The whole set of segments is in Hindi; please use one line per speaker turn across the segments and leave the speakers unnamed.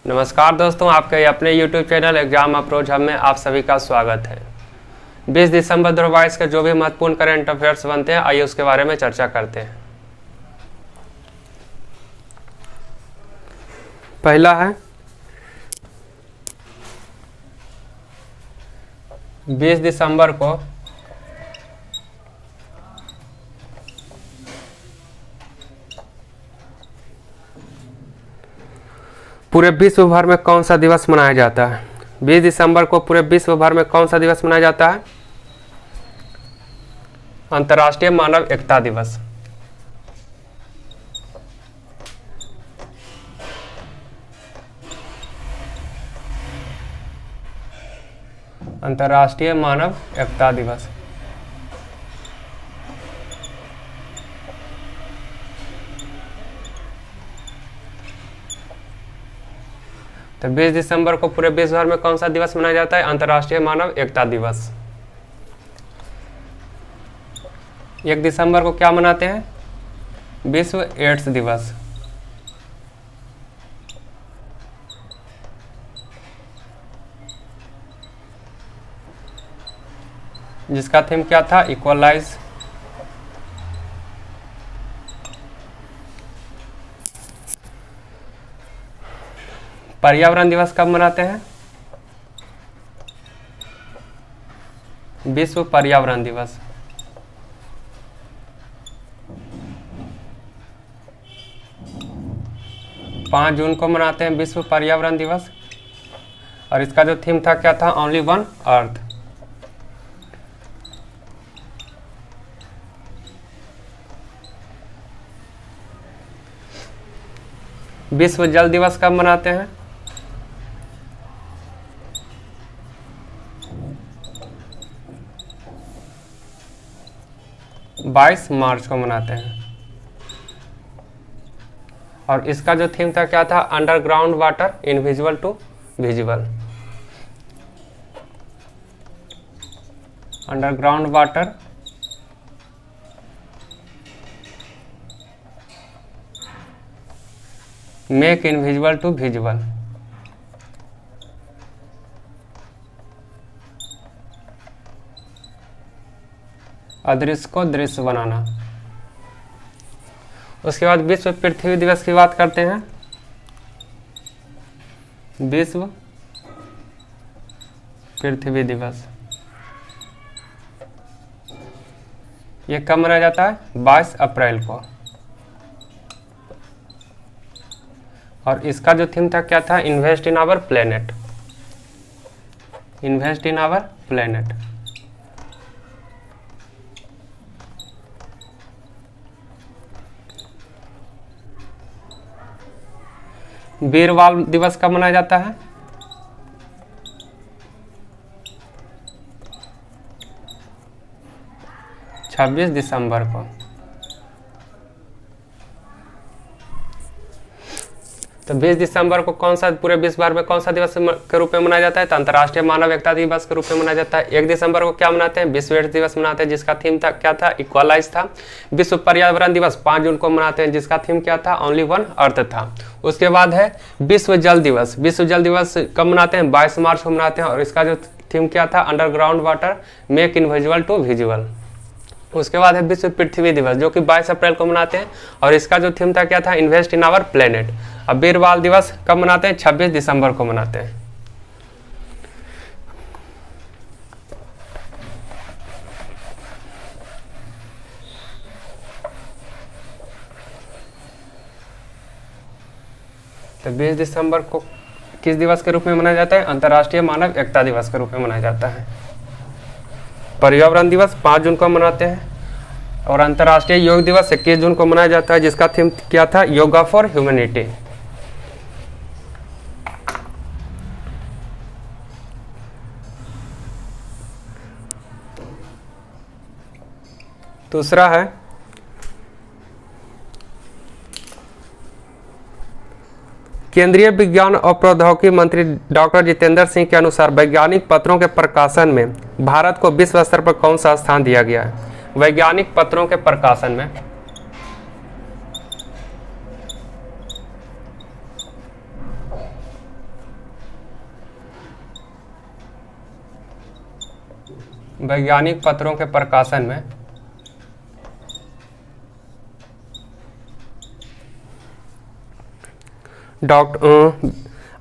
नमस्कार दोस्तों, आपके अपने YouTube channel exam approach hub में आप सभी का स्वागत है। 20 दिसंबर 2022 के जो भी महत्वपूर्ण करंट अफेयर्स बनते हैं, आइए उसके बारे में चर्चा करते हैं। पहला है 20 दिसंबर को पूरे विश्व भर में कौन सा दिवस मनाया जाता है। 20 दिसंबर को पूरे विश्व भर में कौन सा दिवस मनाया जाता है? अंतर्राष्ट्रीय मानव एकता दिवस। अंतर्राष्ट्रीय मानव एकता दिवस। तो 20 दिसंबर को पूरे विश्व भर में कौन सा दिवस मनाया जाता है? अंतर्राष्ट्रीय मानव एकता दिवस। 1 दिसंबर को क्या मनाते हैं? विश्व एड्स दिवस। जिसका थीम क्या था? इक्वलाइज। पर्यावरण दिवस कब मनाते हैं? विश्व पर्यावरण दिवस। पाँच जून को मनाते हैं विश्व पर्यावरण दिवस। और इसका जो थीम था क्या था? Only one earth. विश्व जल दिवस कब मनाते हैं? 22 मार्च को मनाते हैं। और इसका जो थीम था क्या था? Underground water invisible to visible. Underground water make invisible to visible. अदृश्य को दृश्य बनाना। उसके बाद विश्व पृथ्वी दिवस की बात करते हैं। विश्व पृथ्वी दिवस ये कब मनाया जाता है? 22 अप्रैल को। और इसका जो थीम था क्या था? Invest in our planet. Invest in our planet. Veer Bal Diwas कब मनाया जाता है? 26 दिसंबर को। तो 20 दिसंबर को कौन सा पूरे विश्व भर में कौन सा दिवस के रूप में मनाया जाता है? तो अंतर्राष्ट्रीय मानव एकता दिवस के रूप में मनाया जाता है। 1 दिसंबर को क्या मनाते हैं? विश्व एड्स दिवस मनाते हैं, जिसका थीम था क्या था? इक्वलाइज था। विश्व पर्यावरण दिवस 5 जून को मनाते हैं, जिसका थीम क्या था? ओनली वन अर्थ था। उसके बाद है विश्व जल दिवस। विश्व जल दिवस कब मनाते हैं? 22 मार्च को मनाते हैं। और इसका जो थीम क्या था? Underground water make invisible to visible. उसके बाद है विश्व पृथ्वी दिवस, जो कि 22 अप्रैल को मनाते हैं। और इसका जो थीम था क्या था? Invest in our planet. अब वीर बाल दिवस कब मनाते हैं? 26 दिसंबर को मनाते हैं। तो 20 दिसंबर को किस दिवस के रूप में मनाया जाता है? अंतर्राष्ट्रीय मानव एकता दिवस के रूप में मनाया जाता है। पर्यावरण दिवस 5 जून को मनाते हैं। और अंतर्राष्ट्रीय योग दिवस 21 जून को मनाया जाता है, जिसका थीम क्या था? Yoga for humanity. दूसरा है केंद्रीय विज्ञान और प्रौद्योगिकी मंत्री डॉक्टर जितेंद्र सिंह के अनुसार वैज्ञानिक पत्रों के प्रकाशन में भारत को विश्व स्तर पर कौन सा स्थान दिया गया है? वैज्ञानिक पत्रों के प्रकाशन में वैज्ञानिक पत्रों के प्रकाशन में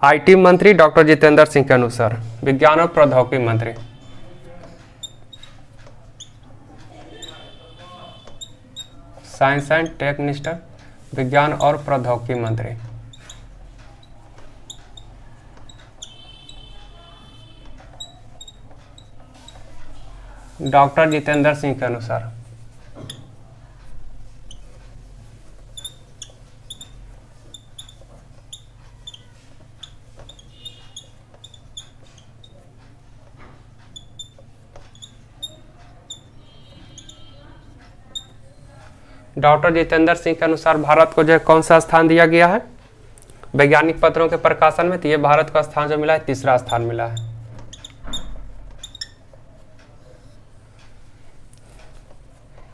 आईटी मंत्री डॉक्टर जितेंद्र सिंह के अनुसार, विज्ञान और प्रौद्योगिकी मंत्री, साइंस एंड टेक मिनिस्टर, विज्ञान और प्रौद्योगिकी मंत्री, डॉक्टर जितेंद्र सिंह के अनुसार, डॉक्टर जितेंद्र सिंह के अनुसार भारत को जो है कौन सा स्थान दिया गया है वैज्ञानिक पत्रों के प्रकाशन में? तो ये भारत का स्थान जो मिला है, तीसरा स्थान मिला है।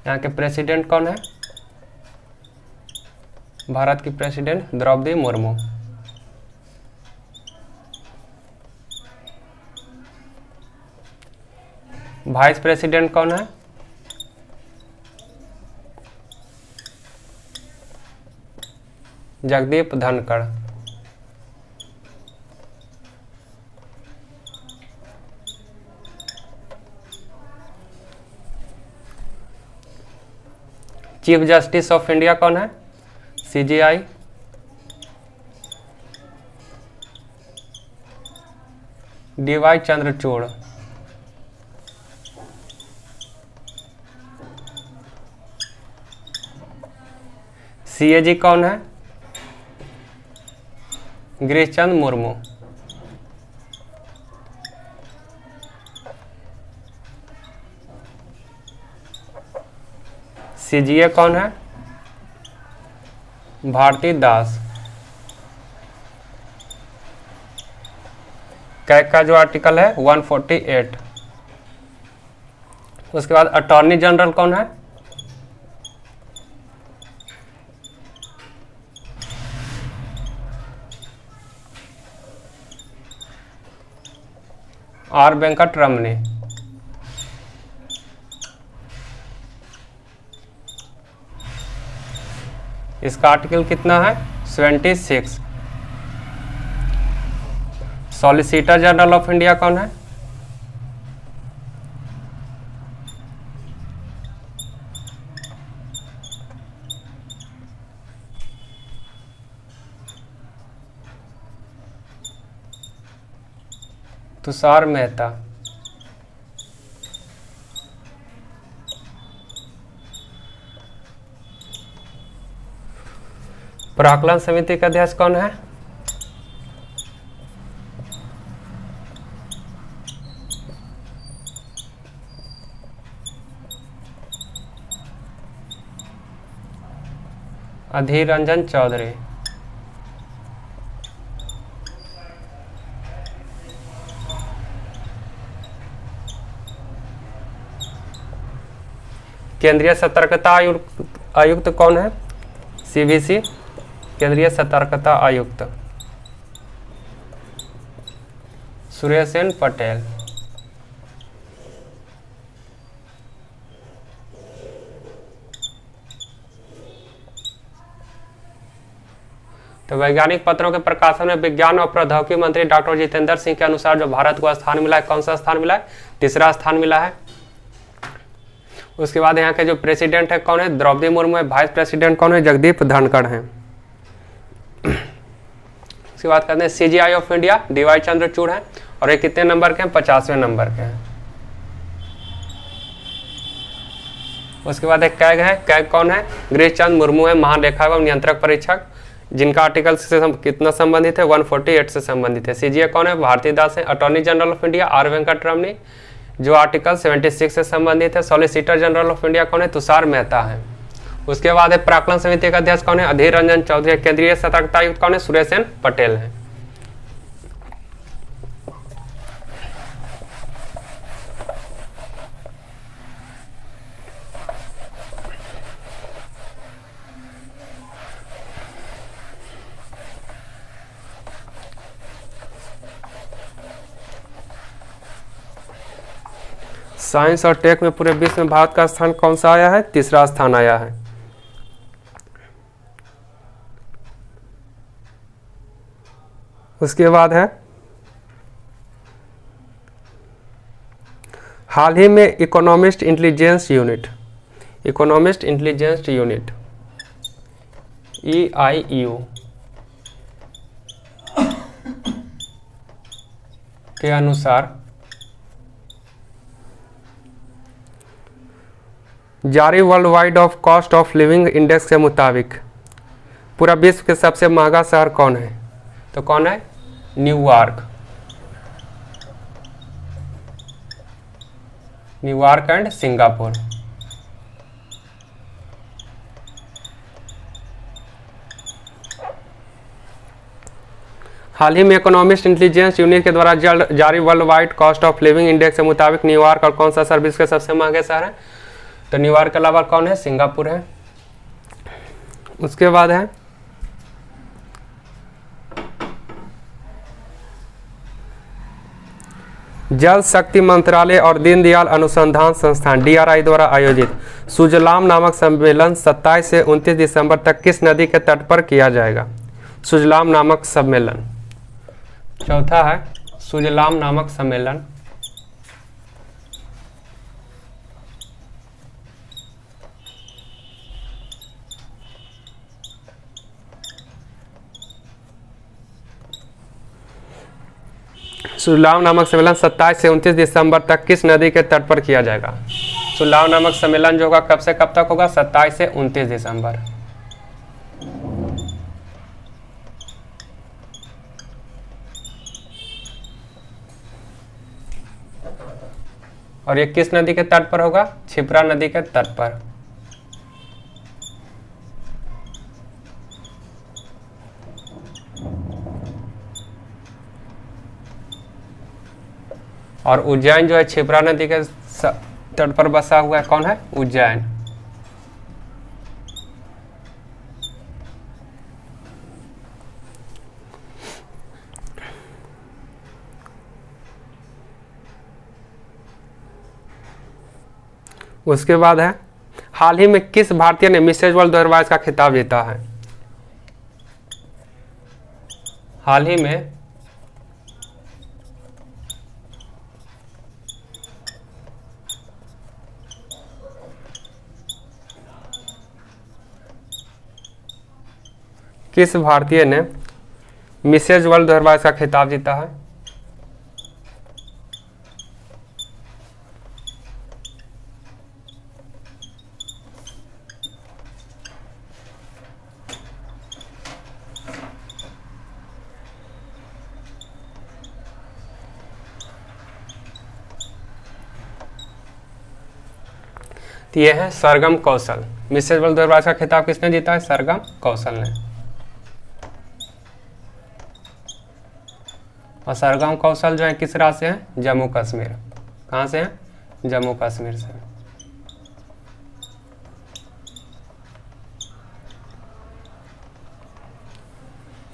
यहाँ के प्रेसिडेंट कौन है? भारत की president Droupadi Murmu. Vice president कौन है? Jagdeep Dhankhar. Chief justice of India कौन है? CJI D Y Chandrachud. सीएजी कौन है? गिरीश चंद्र मुर्मू। सीजीए कौन है? भारती दास। कैग का जो आर्टिकल है 148। उसके बाद अटॉर्नी जनरल कौन है? आर वेंकट रमनी। इसका आर्टिकल कितना है? 76। सॉलिसिटर जनरल ऑफ इंडिया कौन है? तुषार मेहता। प्राक्कलन समिति का अध्यक्ष कौन है? अधीर रंजन चौधरी। केंद्रीय सतर्कता आयुक्त कौन है? सीवीसी केंद्रीय सतर्कता आयुक्त सुरेश एन पटेल। तो वैज्ञानिक पत्रों के प्रकाशन में विज्ञान और प्रौद्योगिकी मंत्री डॉक्टर जितेंद्र सिंह के अनुसार जो भारत को स्थान मिला है, कौन सा स्थान मिला है? तीसरा स्थान मिला है। उसके बाद यहाँ के जो प्रेसिडेंट है कौन है? द्रौपदी मुर्मू है। वाइस प्रेसिडेंट कौन है? जगदीप धनखड़ हैं। उसके बाद कहते हैं CGI of India DY Chandrachud है। और ये कितने नंबर के हैं? 50वें नंबर के हैं। उसके बाद एक कैग है। कैग कौन है? गिरीश चंद्र मुर्मू है, महालेखा एवं नियंत्रक परीक्षक, जिनका आर्टिकल से कितना संबंधित है? 148 से संबंधित है। सीजीए कौन है? भारती दास है। Attorney general of India R Venkat Ramani, जो आर्टिकल 76 से संबंधित है। सॉलिसिटर जनरल ऑफ इंडिया कौन है? तुषार मेहता है। उसके बाद है प्राक्कलन समिति का अध्यक्ष कौन है? अधीर रंजन चौधरी। केंद्रीय सतर्कता आयुक्त कौन है? सुरेश एन पटेल है। साइंस और टेक में पूरे विश्व में भारत का स्थान कौन सा आया है? तीसरा स्थान आया है। उसके बाद है हाल ही में इकोनॉमिस्ट इंटेलिजेंस यूनिट EIU के अनुसार जारी world wide of cost of living index के मुताबिक पूरा विश्व के सबसे महंगा शहर कौन है? तो कौन है? New York and Singapore. हाल ही में इकोनॉमिस्ट इंटेलिजेंस यूनिट के द्वारा जारी worldwide cost of living index के मुताबिक न्यूयॉर्क और कौन सा शहर विश्व के सबसे महंगे शहर है? तो न्यूयॉर्क के अलावा कौन है? सिंगापुर है। उसके बाद है जल शक्ति मंत्रालय और दीनदयाल अनुसंधान संस्थान DRI द्वारा आयोजित सुजलाम नामक सम्मेलन 27 से 29 दिसंबर तक किस नदी के तट पर किया जाएगा? सुजलाम नामक सम्मेलन। चौथा है सुजलाम नामक सम्मेलन सुजलाम नामक सम्मेलन 27 से 29 दिसंबर तक किस नदी के तट पर किया जाएगा? सुजलाम नामक सम्मेलन जो होगा कब से कब तक होगा? 27 से 29 दिसंबर। और ये किस नदी के तट पर होगा? क्षिप्रा नदी के तट पर। और उज्जैन जो है क्षिप्रा नदी के तट पर बसा हुआ है। कौन है? उज्जैन। उसके बाद है हाल ही में किस भारतीय ने मिसेज वर्ल्ड 2022 का खिताब जीता है? हाल ही में किस भारतीय ने मिसेज वर्ल्ड 2022 का खिताब जीता है? तो ये है सरगम कौशल। मिसेज वर्ल्ड 2022 का खिताब किसने जीता है? सरगम कौशल ने। और सरगम कौशल जो है किस राज्य से है? जम्मू कश्मीर। कहाँ से है? जम्मू कश्मीर से।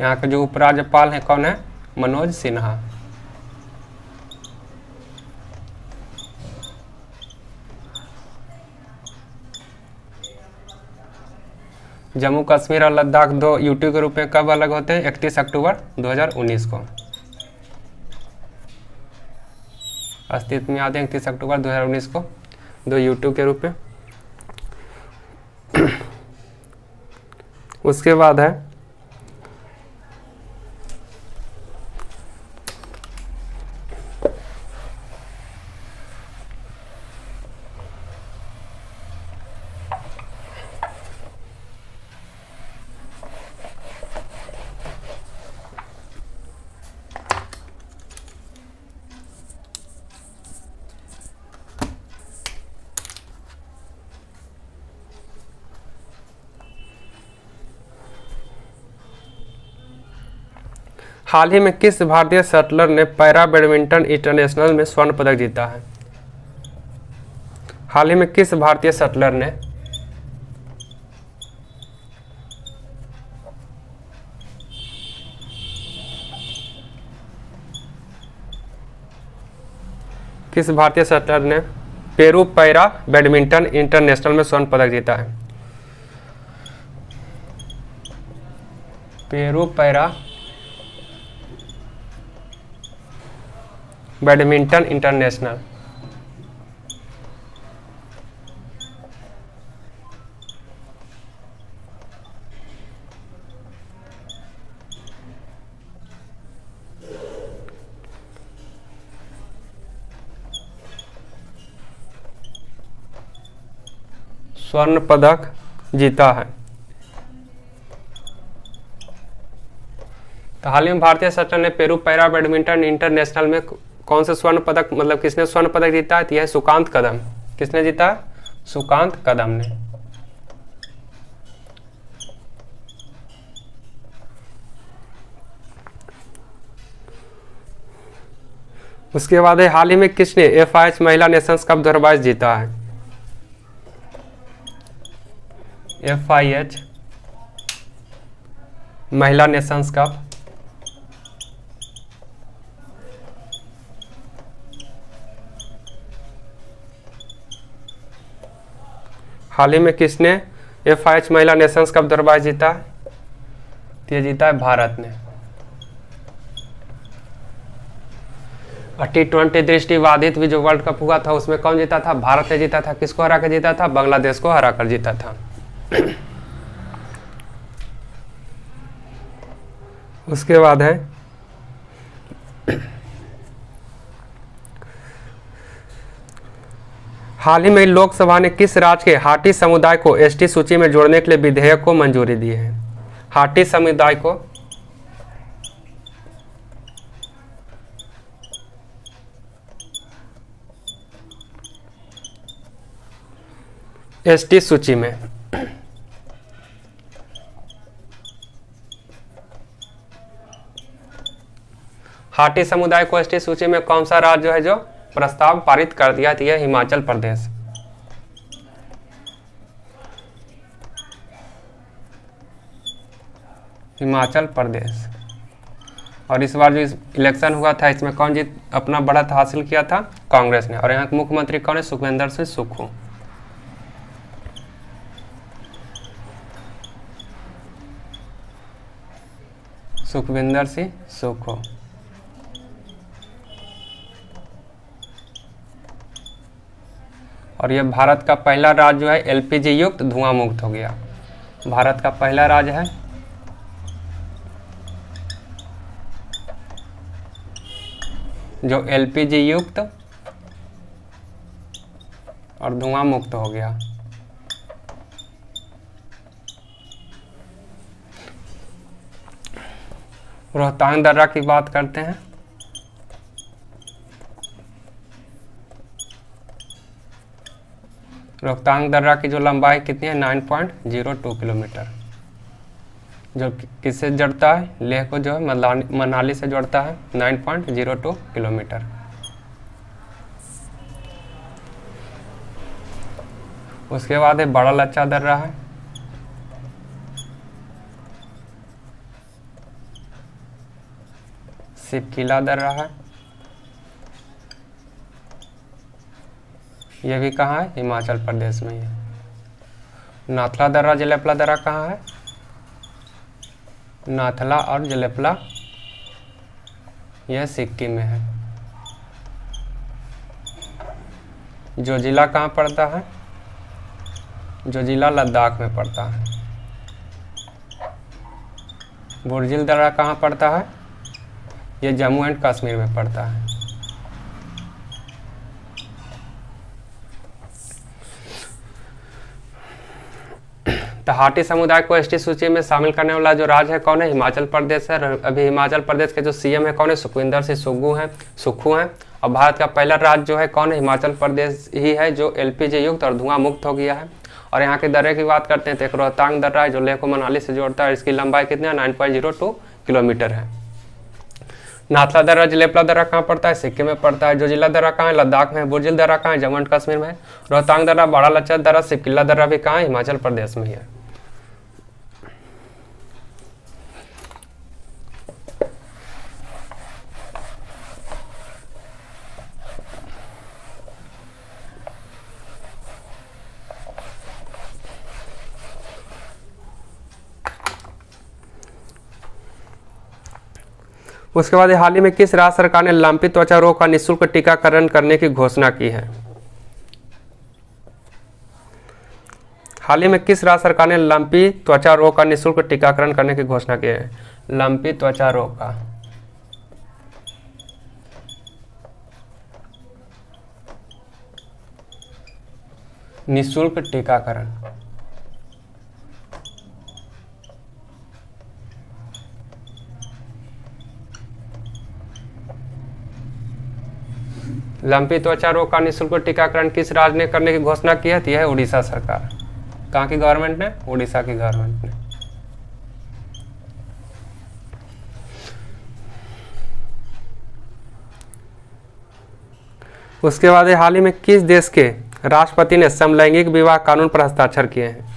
यहाँ के जो उपराज्यपाल है कौन है? मनोज सिन्हा। जम्मू कश्मीर और लद्दाख दो यूटी के रूप में कब अलग होते हैं? 31 अक्टूबर 2019 को अस्तित्व में आते हैं। 31 अक्टूबर 2019 को दो यूट्यूब के रूप में। उसके बाद है हाल ही में किस भारतीय शटलर ने पैरा बैडमिंटन इंटरनेशनल में स्वर्ण पदक जीता है? हाल ही में किस भारतीय शटलर ने पेरू पैरा बैडमिंटन इंटरनेशनल में स्वर्ण पदक जीता है? Peru para badminton international. स्वर्ण पदक जीता है। तो हाल ही में भारतीय शटलर ने पेरू पैरा बैडमिंटन इंटरनेशनल में कौन से स्वर्ण पदक, मतलब किसने स्वर्ण पदक जीता है? तो यह सुकांत कदम। किसने जीता है? सुकांत कदम ने। उसके बाद है हाल ही में किसने FIH महिला नेशंस कप 2022 जीता है? FIH महिला नेशंस कप हाल ही में किसने FIH महिला नेशंस कप 2022 जीता है? ये जीता है भारत ने। T20 दृष्टिबाधित भी जो वर्ल्ड कप हुआ था उसमें कौन जीता था? भारत ने जीता था। किसको हरा कर जीता था? बांग्लादेश को हरा कर जीता था। उसके बाद है हाल ही में लोकसभा ने किस राज्य के हाटी समुदाय को ST सूची में जोड़ने के लिए विधेयक को मंजूरी दी है? हाटी समुदाय को ST सूची में। हाटी समुदाय को ST सूची में कौन सा राज्य है जो प्रस्ताव पारित कर दिया? तो यह हिमाचल प्रदेश। हिमाचल प्रदेश। और इस बार जो इलेक्शन हुआ था इसमें कौन जीत अपना बढ़त हासिल किया था? कांग्रेस ने। और यहाँ के मुख्यमंत्री कौन है? सुखविंदर सिंह सुक्खू। सुखविंदर सिंह सुक्खू। और यह भारत का पहला राज्य जो है LPG युक्त धुआं मुक्त हो गया। भारत का पहला राज्य है जो LPG युक्त और धुआं मुक्त हो गया। रोहतांग दर्रा की बात करते हैं। रोहतांग दर्रा की जो लंबाई कितनी है? 9.02 किलोमीटर। जो किससे जोड़ता है? लेह को जो है मनाली से जोड़ता है। 9.02 किलोमीटर। उसके बाद है बड़ा लच्चा दर्रा है। सिपकिला दर्रा है। यह भी कहाँ है? हिमाचल प्रदेश में है। नाथला दर्रा जलेपला दर्रा कहाँ है? नाथला और जलेपला यह सिक्किम में है। जो जिला कहाँ पड़ता है? जो जिला लद्दाख में पड़ता है। बुर्जिल दर्रा कहाँ पड़ता है? यह जम्मू एंड कश्मीर में पड़ता है। तो हाटी समुदाय को ST सूची में शामिल करने वाला जो राज्य है कौन है? हिमाचल प्रदेश है। अभी हिमाचल प्रदेश के जो CM है कौन है? सुखविंदर सिंह सुक्खू हैं। और भारत का पहला राज्य जो है कौन है? हिमाचल प्रदेश ही है जो LPG युक्त और धुआं मुक्त हो गया है। और यहाँ के दर्रे की बात करते हैं तो एक रोहतांग दर्रा है जो लेह को मनाली से जोड़ता है। इसकी लंबाई कितनी है? 9.02 किलोमीटर है। नाथला दर्रा जलेपला दर्रा कहाँ पड़ता है? सिक्किम में पड़ता है। जो जिला दर्रा कहाँ है? लद्दाख में है। बुर्जिल दर्रा कहाँ है? जम्मू एंड कश्मीर में है। रोहतांग दर्रा, बड़ा लच्चा दर्रा, सिपकिला दर्रा भी कहाँ है? हिमाचल प्रदेश में ही है। उसके बाद हाल ही में किस राज्य सरकार ने लंपी त्वचा रोग का निःशुल्क टीकाकरण करने की घोषणा की है? हाल ही में किस राज्य सरकार ने लंपी त्वचा रोग का निःशुल्क टीकाकरण करने की घोषणा की है? लंपी त्वचा रोग का निःशुल्क टीकाकरण। लंपी त्वचा रोग का निःशुल्क टीकाकरण किस राज्य ने करने की घोषणा की है? तो यह है उड़ीसा सरकार। कहाँ की गवर्नमेंट ने? उड़ीसा की गवर्नमेंट ने। उसके बाद हाल ही में किस देश के राष्ट्रपति ने समलैंगिक विवाह कानून पर हस्ताक्षर किए हैं?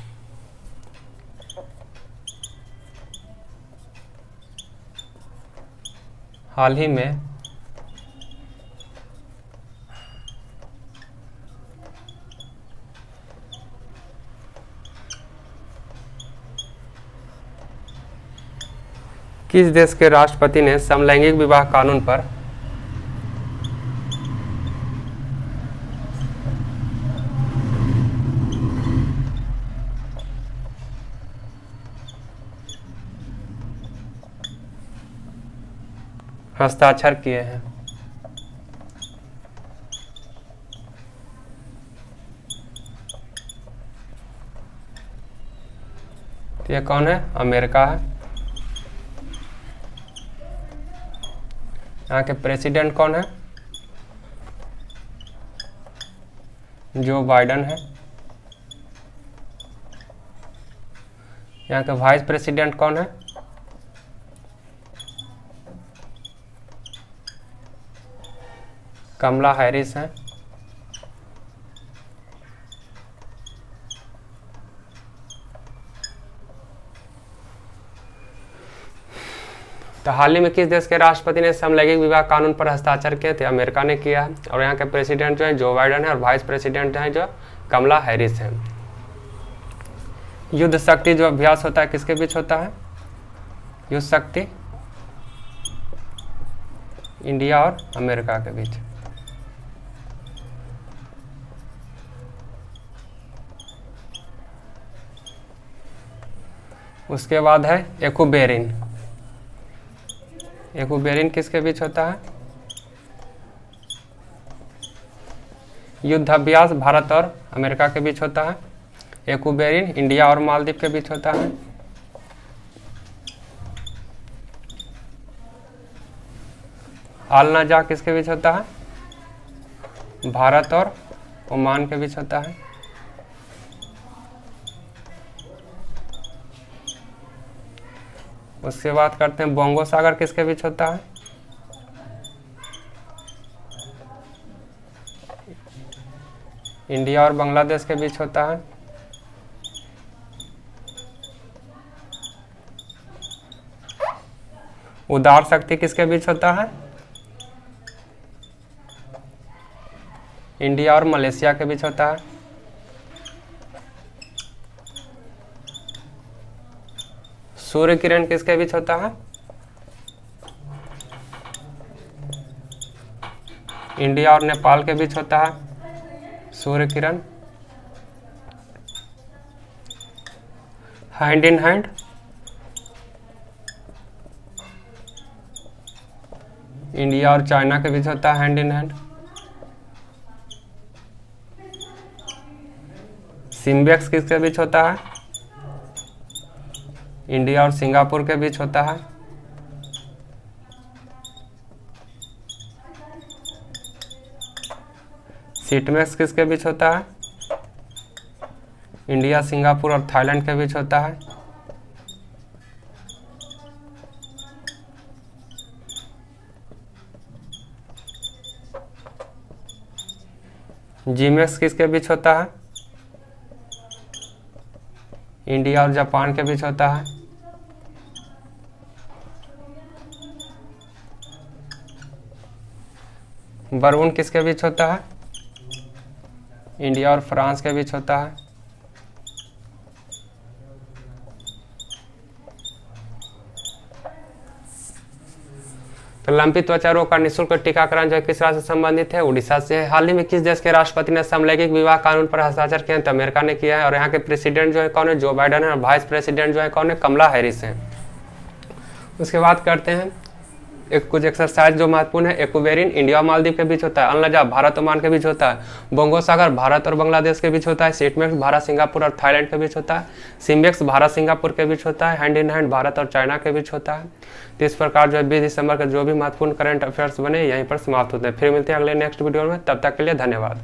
हाल ही में किस देश के राष्ट्रपति ने समलैंगिक विवाह कानून पर हस्ताक्षर किए हैं? तो ये कौन है? अमेरिका है। यहाँ के प्रेसिडेंट कौन है? जो बाइडेन है। यहाँ के वाइस प्रेसिडेंट कौन है? कमला हैरिस है। तो हाल ही में किस देश के राष्ट्रपति ने समलैंगिक विवाह कानून पर हस्ताक्षर किए थे? अमेरिका ने किया है। और यहाँ के प्रेसिडेंट जो है जो बाइडेन है और वाइस प्रेसिडेंट है जो कमला हैरिस है। युद्ध शक्ति जो अभ्यास होता है किसके बीच होता है? युद्ध शक्ति इंडिया और अमेरिका के बीच। उसके बाद है एक्यूबेरिन। एक्यूबेरिन किसके बीच होता है? युद्धाभ्यास भारत और अमेरिका के बीच होता है। एक्यूबेरिन इंडिया और मालदीव के बीच होता है। आल नजा किसके बीच होता है? भारत और ओमान के बीच होता है। उसके बाद करते हैं बोंगो सागर किसके बीच होता है? इंडिया और बांग्लादेश के बीच होता है। उदार शक्ति किसके बीच होता है? इंडिया और मलेशिया के बीच होता है। सूर्य किरण किसके बीच होता है? इंडिया और नेपाल के बीच होता है Surya Kiran. Hand in hand India और चाइना के बीच होता है हैंड इन हैंड। सिम्बेक्स किसके बीच होता है? इंडिया और सिंगापुर के बीच होता है। सीटमैक्स किसके बीच होता है? इंडिया, सिंगापुर और थाईलैंड के बीच होता है। जीमैक्स किसके बीच होता है? इंडिया और जापान के बीच होता है। बरमून किसके बीच होता है? इंडिया और फ्रांस के बीच होता है। तो लंपी त्वचा रोग का निःशुल्क टीकाकरण जो है किस राज्य से संबंधित है? उड़ीसा से है। हाल ही में किस देश के राष्ट्रपति ने समलैंगिक विवाह कानून पर हस्ताक्षर किया है? तो अमेरिका ने किया है। और यहाँ के प्रेसिडेंट जो है कौन है? जो बाइडन है। और वाइस प्रेसिडेंट जो है कौन है? कमला हैरिस है। उसके बाद करते हैं कुछ एक्सरसाइज जो महत्वपूर्ण है। एक्वेरिन इंडिया और मालदीव के बीच होता है। अनलजा भारत ओमान के बीच होता है। बोंगो सागर भारत और बांग्लादेश के बीच होता है। सीटमेक्स भारत सिंगापुर और थाईलैंड के बीच होता है। सिम्बेक्स भारत सिंगापुर के बीच होता है। हैंड इन हैंड भारत और चाइना के बीच होता है। तो इस प्रकार जो है 20 दिसंबर के जो भी महत्वपूर्ण करंट अफेयर्स बने यहीं पर समाप्त होते हैं। फिर मिलते हैं अगले नेक्स्ट वीडियो में, तब तक के लिए धन्यवाद।